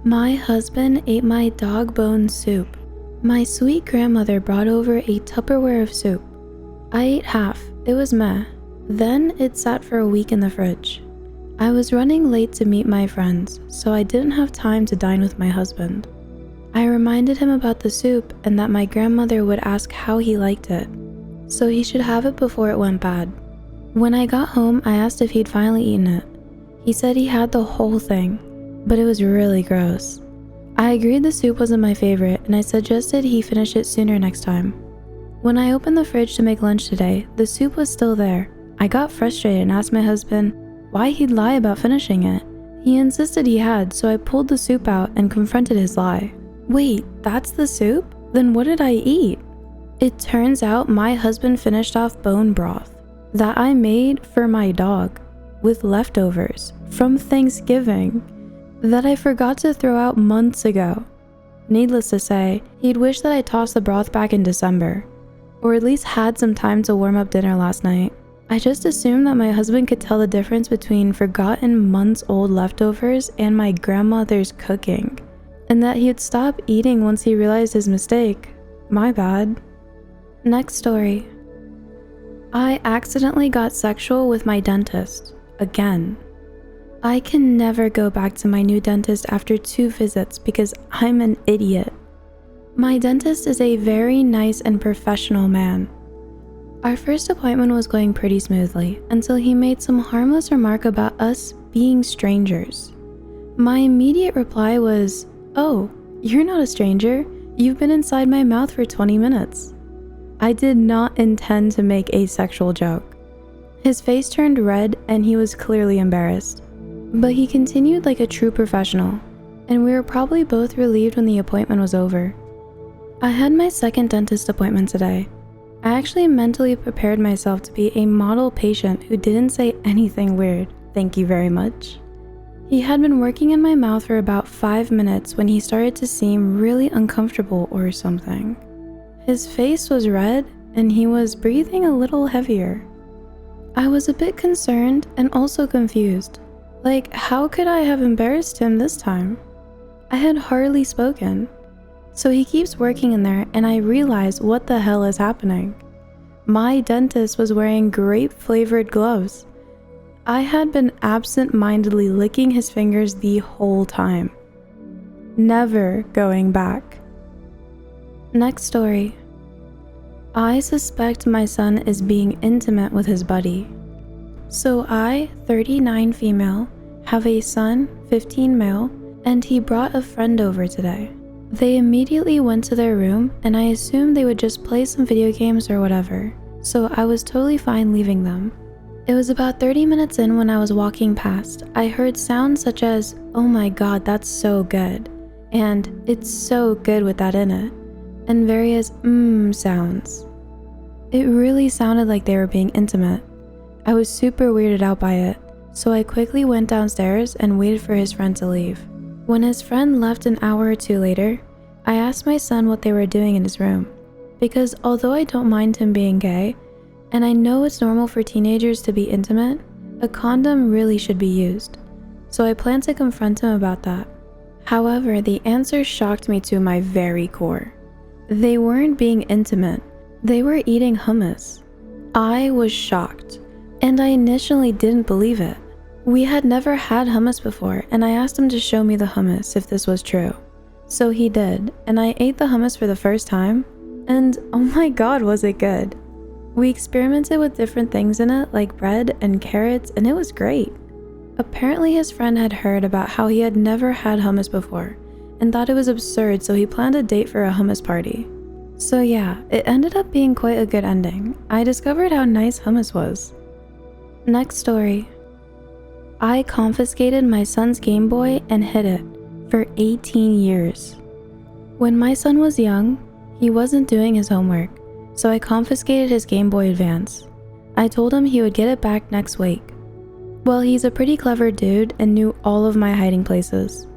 My husband ate my dog bone soup. My sweet grandmother brought over a Tupperware of soup. I ate half. It was meh. Then it sat for a week in the fridge. I was running late to meet my friends, so I didn't have time to dine with my husband. I reminded him about the soup and that my grandmother would ask how he liked it, so he should have it before it went bad. When I got home, I asked if he'd finally eaten it. He said he had the whole thing, but it was really gross. I agreed the soup wasn't my favorite, and I suggested he finish it sooner next time. When I opened the fridge to make lunch today, the soup was still there. I got frustrated and asked my husband why he'd lie about finishing it. He insisted he had, so I pulled the soup out and confronted his lie. Wait, that's the soup? Then what did I eat? It turns out my husband finished off bone broth that I made for my dog with leftovers from Thanksgiving that I forgot to throw out months ago. Needless to say, he'd wish that I tossed the broth back in December, or at least had some time to warm up dinner last night. I just assumed that my husband could tell the difference between forgotten months-old leftovers and my grandmother's cooking, and that he'd stop eating once he realized his mistake. My bad. Next story. I accidentally got sexual with my dentist. Again. I can never go back to my new dentist after 2 visits because I'm an idiot. My dentist is a very nice and professional man. Our first appointment was going pretty smoothly until he made some harmless remark about us being strangers. My immediate reply was, "Oh, you're not a stranger. You've been inside my mouth for 20 minutes." I did not intend to make a sexual joke. His face turned red and he was clearly embarrassed. But he continued like a true professional, and we were probably both relieved when the appointment was over. I had my second dentist appointment today. I actually mentally prepared myself to be a model patient who didn't say anything weird, thank you very much. He had been working in my mouth for about 5 minutes when he started to seem really uncomfortable or something. His face was red and he was breathing a little heavier. I was a bit concerned and also confused. Like, how could I have embarrassed him this time? I had hardly spoken. So he keeps working in there and I realize what the hell is happening. My dentist was wearing grape-flavored gloves. I had been absent-mindedly licking his fingers the whole time. Never going back. Next story. I suspect my son is being intimate with his buddy. So I, 39 female, have a son, 15 male, and he brought a friend over today. They immediately went to their room and I assumed they would just play some video games or whatever, so I was totally fine leaving them. It was about 30 minutes in when I was walking past. I heard sounds such as, "Oh my god, that's so good," and "It's so good with that in it," and various sounds. It really sounded like they were being intimate. I was super weirded out by it, so I quickly went downstairs and waited for his friend to leave. When his friend left an hour or 2 later, I asked my son what they were doing in his room, because although I don't mind him being gay, and I know it's normal for teenagers to be intimate, a condom really should be used, so I plan to confront him about that. However, the answer shocked me to my very core. They weren't being intimate, they were eating hummus. I was shocked, and I initially didn't believe it. We had never had hummus before, and I asked him to show me the hummus if this was true. So he did, and I ate the hummus for the first time, and oh my god, was it good. We experimented with different things in it, like bread and carrots, and it was great. Apparently his friend had heard about how he had never had hummus before, and thought it was absurd, so he planned a date for a hummus party. So yeah, it ended up being quite a good ending. I discovered how nice hummus was. Next story. I confiscated my son's Game Boy and hid it for 18 years. When my son was young, he wasn't doing his homework, so I confiscated his Game Boy Advance. I told him he would get it back next week. Well, he's a pretty clever dude and knew all of my hiding places,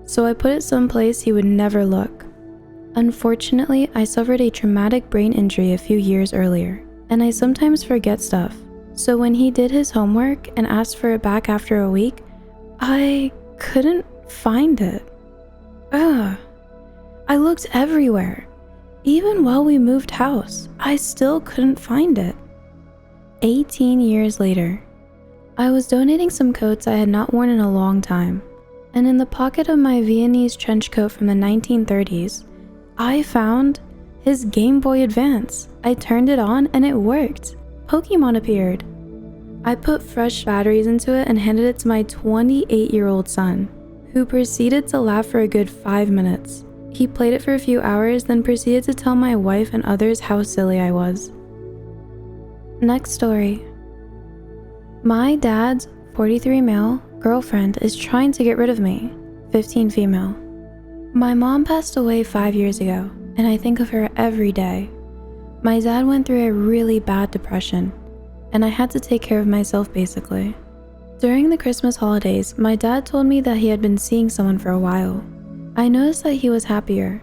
so I put it someplace he would never look. Unfortunately, I suffered a traumatic brain injury a few years earlier, and I sometimes forget stuff. So when he did his homework and asked for it back after a week, I couldn't find it. Ugh. I looked everywhere. Even while we moved house, I still couldn't find it. 18 years later, I was donating some coats I had not worn in a long time, and in the pocket of my Viennese trench coat from the 1930s, I found his Game Boy Advance. I turned it on and it worked. Pokemon appeared. I put fresh batteries into it and handed it to my 28-year-old son, who proceeded to laugh for a good 5 minutes. He played it for a few hours, then proceeded to tell my wife and others how silly I was. Next story. My dad's 43 male girlfriend is trying to get rid of me, 15 female. My mom passed away 5 years ago, and I think of her every day. My dad went through a really bad depression, and I had to take care of myself basically. During the Christmas holidays, my dad told me that he had been seeing someone for a while. I noticed that he was happier,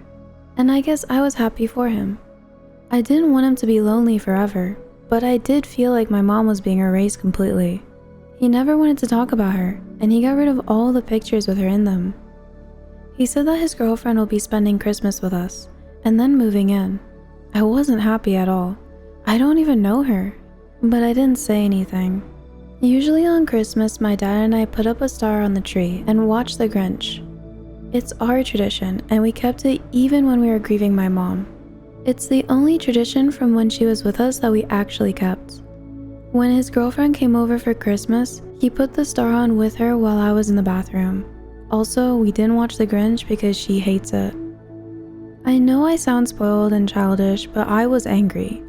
and I guess I was happy for him. I didn't want him to be lonely forever, but I did feel like my mom was being erased completely. He never wanted to talk about her, and he got rid of all the pictures with her in them. He said that his girlfriend will be spending Christmas with us, and then moving in. I wasn't happy at all. I don't even know her, but I didn't say anything. Usually on Christmas, my dad and I put up a star on the tree and watch The Grinch. It's our tradition, and we kept it even when we were grieving my mom. It's the only tradition from when she was with us that we actually kept. When his girlfriend came over for Christmas, he put the star on with her while I was in the bathroom. Also, we didn't watch The Grinch because she hates it. I know I sound spoiled and childish, but I was angry.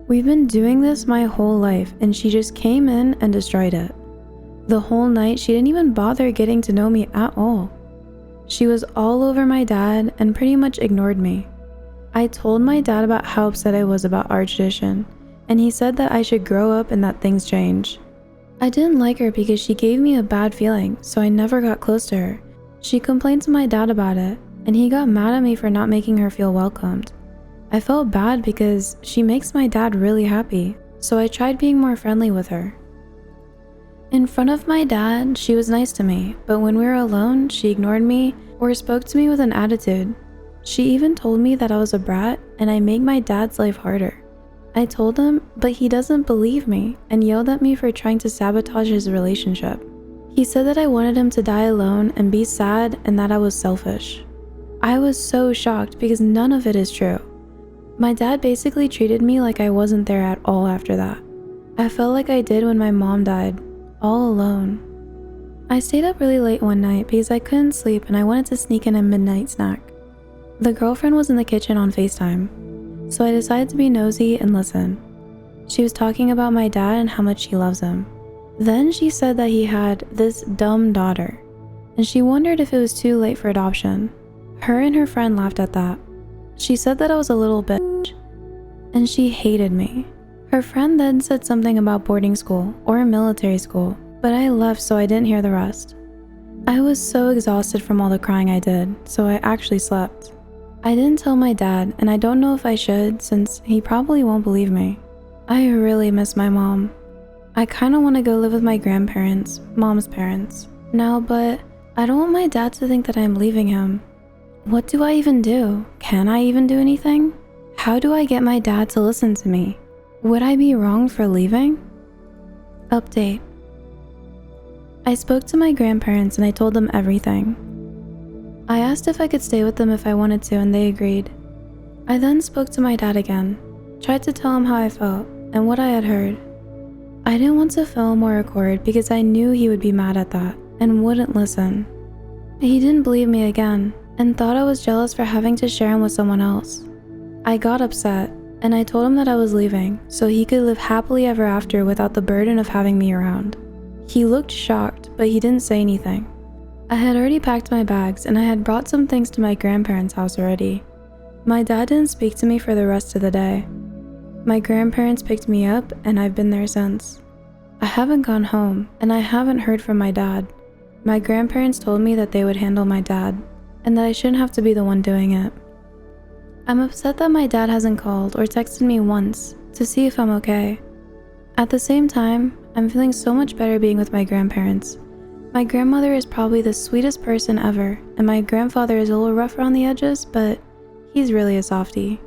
We've been doing this my whole life, and she just came in and destroyed it. The whole night, she didn't even bother getting to know me at all. She was all over my dad and pretty much ignored me. I told my dad about how upset I was about our tradition, and he said that I should grow up and that things change. I didn't like her because she gave me a bad feeling, so I never got close to her. She complained to my dad about it, and he got mad at me for not making her feel welcomed. I felt bad because she makes my dad really happy, so I tried being more friendly with her. In front of my dad, she was nice to me, but when we were alone, she ignored me or spoke to me with an attitude. She even told me that I was a brat and I make my dad's life harder. I told him, but he doesn't believe me and yelled at me for trying to sabotage his relationship. He said that I wanted him to die alone and be sad and that I was selfish. I was so shocked because none of it is true. My dad basically treated me like I wasn't there at all after that. I felt like I did when my mom died, all alone. I stayed up really late one night because I couldn't sleep and I wanted to sneak in a midnight snack. The girlfriend was in the kitchen on FaceTime, so I decided to be nosy and listen. She was talking about my dad and how much she loves him. Then she said that he had this dumb daughter, and she wondered if it was too late for adoption. Her and her friend laughed at that. She said that I was a little bitch, and she hated me. Her friend then said something about boarding school or military school, but I left so I didn't hear the rest. I was so exhausted from all the crying I did, so I actually slept. I didn't tell my dad, and I don't know if I should since he probably won't believe me. I really miss my mom. I kinda wanna go live with my grandparents, mom's parents, now, but I don't want my dad to think that I'm leaving him. What do I even do? Can I even do anything? How do I get my dad to listen to me? Would I be wrong for leaving? Update. I spoke to my grandparents and I told them everything. I asked if I could stay with them if I wanted to, and they agreed. I then spoke to my dad again, tried to tell him how I felt and what I had heard. I didn't want to film or record because I knew he would be mad at that and wouldn't listen. He didn't believe me again and thought I was jealous for having to share him with someone else. I got upset and I told him that I was leaving so he could live happily ever after without the burden of having me around. He looked shocked, but he didn't say anything. I had already packed my bags and I had brought some things to my grandparents' house already. My dad didn't speak to me for the rest of the day. My grandparents picked me up and I've been there since. I haven't gone home and I haven't heard from my dad. My grandparents told me that they would handle my dad and that I shouldn't have to be the one doing it. I'm upset that my dad hasn't called or texted me once to see if I'm okay. At the same time, I'm feeling so much better being with my grandparents. My grandmother is probably the sweetest person ever, and my grandfather is a little rough around the edges, but he's really a softie.